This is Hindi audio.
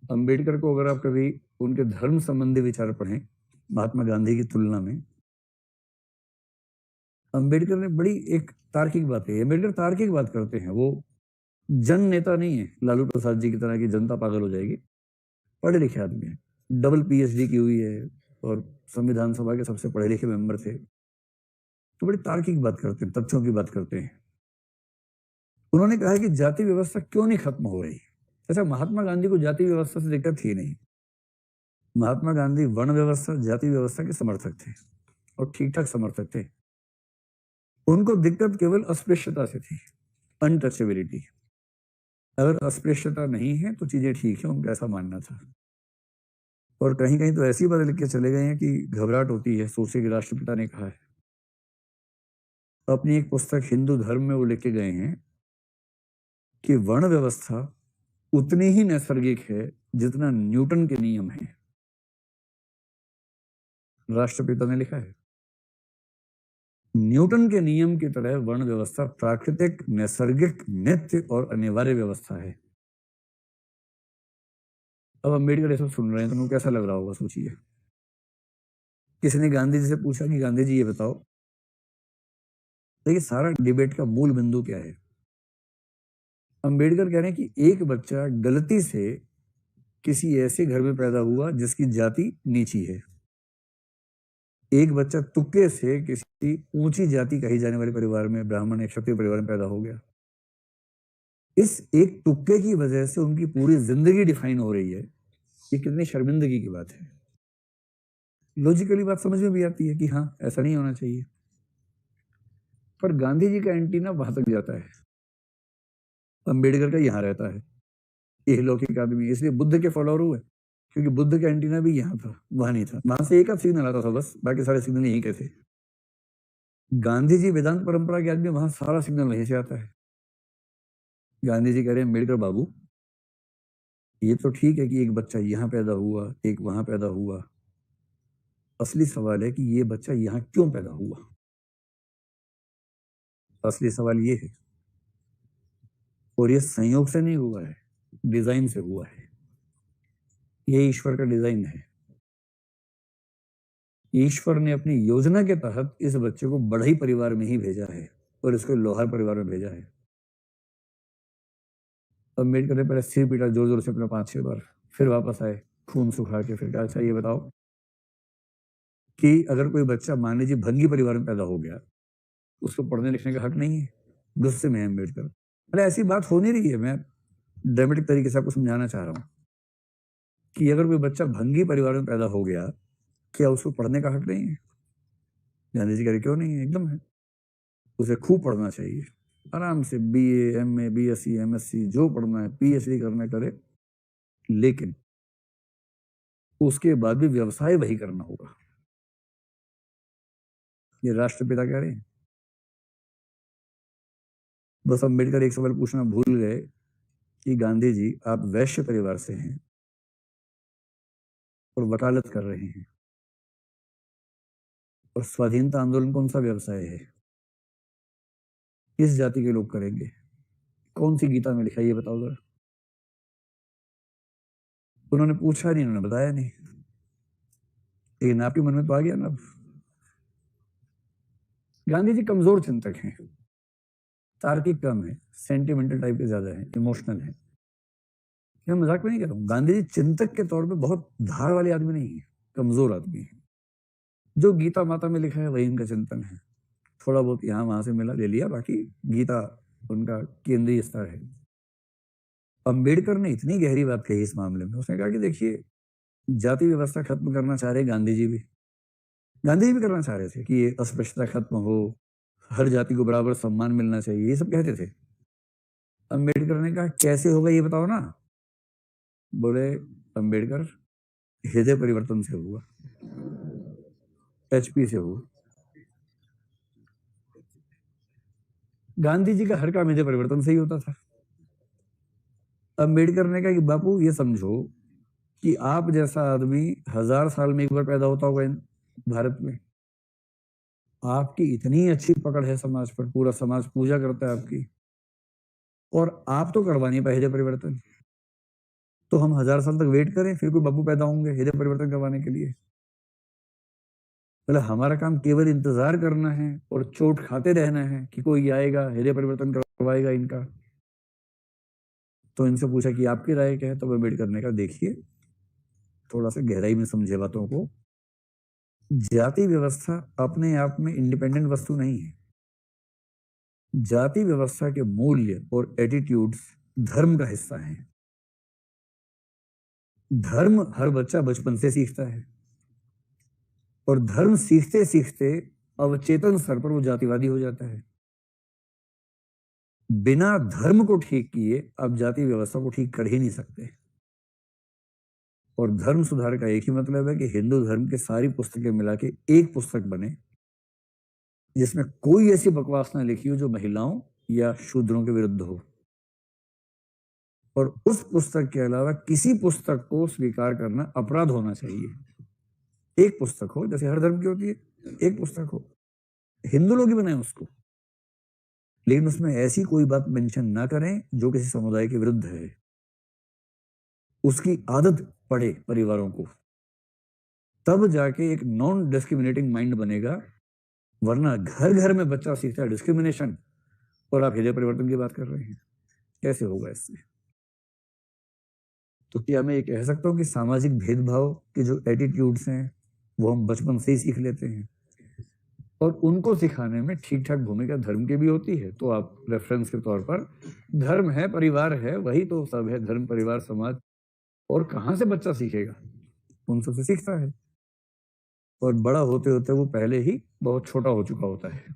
अंबेडकर को अगर आप कभी उनके धर्म संबंधी विचार पढ़ें महात्मा गांधी की तुलना में, अंबेडकर ने बड़ी एक तार्किक बात कही। अंबेडकर तार्किक बात करते हैं, वो जन नेता नहीं है लालू प्रसाद जी की तरह की जनता पागल हो जाएगी। पढ़े लिखे आदमी है, डबल पीएचडी की हुई है और संविधान सभा के सबसे पढ़े लिखे मेंबर थे। तो बड़ी तार्किक बात करते हैं, तथ्यों की बात करते हैं। उन्होंने कहा कि जाति व्यवस्था क्यों नहीं खत्म हो रही। ऐसा महात्मा गांधी को जाति व्यवस्था से दिक्कत थी नहीं। महात्मा गांधी वर्ण व्यवस्था, जाति व्यवस्था के समर्थक थे और ठीक ठाक समर्थक थे। उनको दिक्कत केवल अस्पृश्यता से थी, अनटचेबिलिटी। अगर अस्पृश्यता नहीं है तो चीजें ठीक है, उनका ऐसा मानना था। और कहीं कहीं तो ऐसी बात लिख के चले गए हैं कि घबराहट होती है। सोचे कि राष्ट्रपिता ने कहा है, अपनी एक पुस्तक हिंदू धर्म में वो लिख के गए हैं कि वर्ण व्यवस्था उतनी ही नैसर्गिक है जितना न्यूटन के नियम है। राष्ट्रपिता ने लिखा है, न्यूटन के नियम की तरह वर्ण व्यवस्था प्राकृतिक, नैसर्गिक, नित्य और अनिवार्य व्यवस्था है। अब अम्बेडकर ये सब सुन रहे हैं तो उनको कैसा लग रहा होगा, सोचिए। किसी ने गांधी जी से पूछा कि गांधी जी ये बताओ, देखिए सारा डिबेट का मूल बिंदु क्या है। अंबेडकर कह रहे हैं कि एक बच्चा गलती से किसी ऐसे घर में पैदा हुआ जिसकी जाति नीची है। एक बच्चा तुक्के से किसी ऊंची जाति कही जाने वाले परिवार में, ब्राह्मण या क्षत्रिय परिवार में पैदा हो गया। इस एक तुक्के की वजह से उनकी पूरी जिंदगी डिफाइन हो रही है। ये कितनी शर्मिंदगी की बात है। लॉजिकली बात समझ में भी आती है कि हाँ, ऐसा नहीं होना चाहिए, पर गांधी जी का एंटीना वहां तक जाता है, अंबेडकर का यहां रहता है। ये लौकिक आदमी, इसलिए बुद्ध के फॉलोअर हुए, क्योंकि बुद्ध का एंटीना भी यहाँ था, वहां नहीं था। वहां से एक आध सिग्नल आता था बस, बाकी सारे सिग्नल यहीं के थे। गांधी जी वेदांत परंपरा के आदमी, वहां सारा सिग्नल वहीं से आता है। गांधी जी कह रहे हैं, अम्बेडकर बाबू ये तो ठीक है कि एक बच्चा यहाँ पैदा हुआ, एक वहां पैदा हुआ। असली सवाल है कि ये बच्चा यहाँ क्यों पैदा हुआ। असली सवाल ये है, और ये संयोग से नहीं हुआ है, डिजाइन से हुआ है। ये ईश्वर का डिजाइन है। ईश्वर ने अपनी योजना के तहत इस बच्चे को बढ़ई परिवार में ही भेजा है और इसको लोहार परिवार में भेजा है। अम्बेडकर ने पहले सिर पीटा जोर जोर से अपना 5-6 बार, फिर वापस आए खून सुखा के, फिर कहा अच्छा ये बताओ कि अगर कोई बच्चा मान लीजिए भंगी परिवार में पैदा हो गया, उसको पढ़ने लिखने का हक नहीं है। गुस्से में है अम्बेडकर। अरे ऐसी बात हो नहीं रही है, मैं ड्रामेटिक तरीके से आपको समझाना चाह रहा हूँ कि अगर कोई बच्चा भंगी परिवार में पैदा हो गया, क्या उसको पढ़ने का हक नहीं है? गांधी जी कह रहे क्यों नहीं है, एकदम है। उसे खूब पढ़ना चाहिए, आराम से बीए, एमए, बीएससी, एमएससी जो पढ़ना है, पीएचडी करना करे, लेकिन उसके बाद भी व्यवसाय वही करना होगा। ये राष्ट्रपिता कह रहे हैं। बस अम्बेडकर एक सवाल पूछना भूल गए कि गांधी जी आप वैश्य परिवार से हैं और वकालत कर रहे हैं, और स्वाधीनता आंदोलन कौन सा व्यवसाय है? किस जाति के लोग करेंगे? कौन सी गीता में लिखा है ये बताओ जरा। उन्होंने पूछा नहीं, उन्होंने बताया नहीं, लेकिन आपके मन में तो आ गया ना। गांधी जी कमजोर चिंतक हैं, तार्किक कम है, सेंटिमेंटल टाइप के ज्यादा है, इमोशनल है। मैं मजाक में नहीं कह रहा हूँ। गांधी जी चिंतक के तौर पे बहुत धार वाले आदमी नहीं है, कमजोर आदमी है। जो गीता माता में लिखा है वही उनका चिंतन है। थोड़ा बहुत यहाँ वहां से मिला ले लिया, बाकी गीता उनका केंद्रीय स्तर है। अंबेडकर ने इतनी गहरी बात कही इस मामले में। उसने कहा कि देखिए, जाति व्यवस्था खत्म करना चाह रहे गांधी जी भी। गांधी जी भी करना चाह रहे थे कि ये अस्पृश्यता खत्म हो, हर जाति को बराबर सम्मान मिलना चाहिए, ये सब कहते थे। अंबेडकर ने कहा कैसे होगा ये बताओ ना। बोले अंबेडकर, हृदय परिवर्तन से हुआ, एचपी से हुआ। गांधी जी का हर काम हृदय परिवर्तन से ही होता था। अंबेडकर ने कहा कि बापू ये समझो कि आप जैसा आदमी 1000 साल में एक बार पैदा होता होगा भारत में। आपकी इतनी अच्छी पकड़ है समाज पर, पूरा समाज पूजा करता है आपकी, और आप तो करवा नहीं पाए हृदय परिवर्तन। तो हम 1000 साल तक वेट करें, फिर कोई बाबू पैदा होंगे हृदय परिवर्तन करवाने के लिए? मतलब हमारा काम केवल इंतजार करना है और चोट खाते रहना है कि कोई आएगा हृदय परिवर्तन करवाएगा इनका। तो इनसे पूछा कि आपकी राय क्या है, तो अम्बेडकर ने कहा देखिए, थोड़ा सा गहराई में समझे बातों को। जाति व्यवस्था अपने आप में इंडिपेंडेंट वस्तु नहीं है। जाति व्यवस्था के मूल्य और एटीट्यूड्स धर्म का हिस्सा है। धर्म हर बच्चा बचपन से सीखता है और धर्म सीखते सीखते अवचेतन स्तर पर वो जातिवादी हो जाता है। बिना धर्म को ठीक किए आप जाति व्यवस्था को ठीक कर ही नहीं सकते। और धर्म सुधार का एक ही मतलब है कि हिंदू धर्म की सारी पुस्तकें मिला के एक पुस्तक बने जिसमें कोई ऐसी बकवास ना लिखी हो जो महिलाओं या शूद्रों के विरुद्ध हो। और उस पुस्तक के अलावा किसी पुस्तक को स्वीकार करना अपराध होना चाहिए। एक पुस्तक हो, जैसे हर धर्म की होती है, एक पुस्तक हो, हिंदू लोग ही बनाए उसको, लेकिन उसमें ऐसी कोई बात मेंशन ना करें जो किसी समुदाय के विरुद्ध है। उसकी आदत पड़े परिवारों को, तब जाके एक नॉन डिस्क्रिमिनेटिंग माइंड बनेगा। वरना घर घर में बच्चा सीखता है डिस्क्रिमिनेशन और आप हृदय परिवर्तन की बात कर रहे हैं, कैसे होगा इससे? तो क्या मैं ये कह सकता हूँ कि सामाजिक भेदभाव के जो एटीट्यूड्स हैं वो हम बचपन से ही सीख लेते हैं, और उनको सिखाने में ठीक ठाक भूमिका धर्म की भी होती है। तो आप रेफरेंस के तौर पर धर्म है, परिवार है, वही तो सब है, धर्म परिवार समाज। और कहाँ से बच्चा सीखेगा? उन सबसे सीखता है, और बड़ा होते होते वो पहले ही बहुत छोटा हो चुका होता है।